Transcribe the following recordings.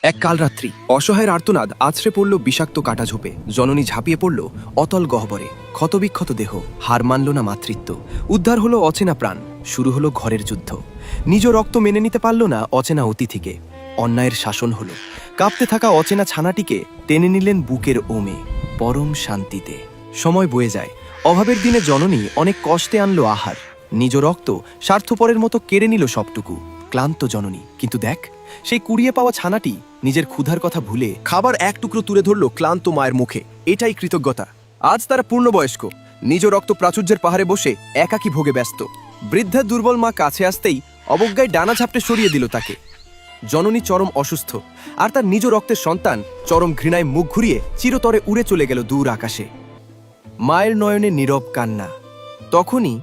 এক কালরাত্রি অসহায়ের আর্তনাদ আছড়ে পড়ল বিষাক্ত কাটাঝোপে। জননী ঝাঁপিয়ে পড়ল অতল গহ্বরে। ক্ষতবিক্ষত দেহ, হার মানল না মাতৃত্ব। উদ্ধার হলো অচেনা প্রাণ, শুরু হলো ঘরের যুদ্ধ। নিজ রক্ত মেনে নিতে পারল না অচেনা অতিথিকে। অন্যায়ের শাসন হলো। কাঁপতে থাকা অচেনা ছানাটিকে টেনে নিলেন বুকের ওমে, পরম শান্তিতে। সময় বয়ে যায়। অভাবের দিনে জননী অনেক কষ্টে আনলো আহার। নিজ রক্ত স্বার্থপরের মতো কেড়ে নিল সবটুকু। ক্লান্ত জননী, কিন্তু দেখ, সেই কুড়িয়ে পাওয়া ছানাটি নিজের ক্ষুধার কথা ভুলে খাবার এক টুকরো তুলে ধরল ক্লান্ত মায়ের মুখে। এটাই কৃতজ্ঞতা। আজ তারা পূর্ণবয়স্ক, নিজ রক্ত প্রাচুর্যের পাহাড়ে বসে একাকী ভোগে ব্যস্ত। বৃদ্ধা দুর্বল মা কাছে আসতেই অবজ্ঞায় ডানা ঝাপটে সরিয়ে দিল তাকে। জননী চরম অসুস্থ, আর তার নিজ রক্তের সন্তান চরম ঘৃণায় মুখ ঘুরিয়ে চিরতরে উড়ে চলে গেল দূর আকাশে। মায়ের নয়নে নীরব কান্না। তখনই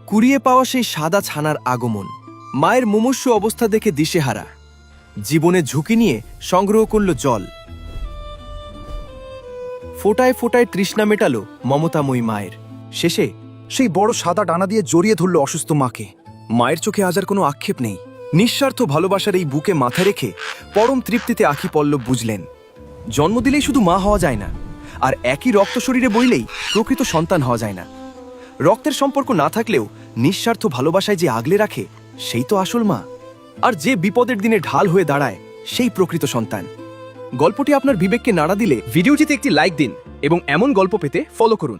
কুড়িয়ে পাওয়া সেই সাদা ছানার আগমন। মায়ের মুমূর্ষু অবস্থা দেখে দিশেহারা, জীবনে ঝুঁকি নিয়ে সংগ্রহ করল জল। ফোটায় ফোটায় তৃষ্ণা মেটালো মমতাময়ী মায়ের। শেষে সেই বড় সাদা ডানা দিয়ে জড়িয়ে ধরল অসুস্থ মাকে। মায়ের চোখে আজ আর কোনো আক্ষেপ নেই। নিঃস্বার্থ ভালোবাসার এই বুকে মাথা রেখে পরম তৃপ্তিতে আখি পল্লব বুঝলেন, জন্ম দিলেই শুধু মা হওয়া যায় না, আর একই রক্ত শরীরে বইলেই প্রকৃত সন্তান হওয়া যায় না। রক্তের সম্পর্ক না থাকলেও নিঃস্বার্থ ভালোবাসায় যে আগলে রাখে, সেই তো আসল মা। আর যে বিপদের দিনে ঢাল হয়ে দাঁড়ায়, সেই প্রকৃত সন্তান। গল্পটি আপনার বিবেককে নাড়া দিলে ভিডিওটিতে একটি লাইক দিন এবং এমন গল্প পেতে ফলো করুন।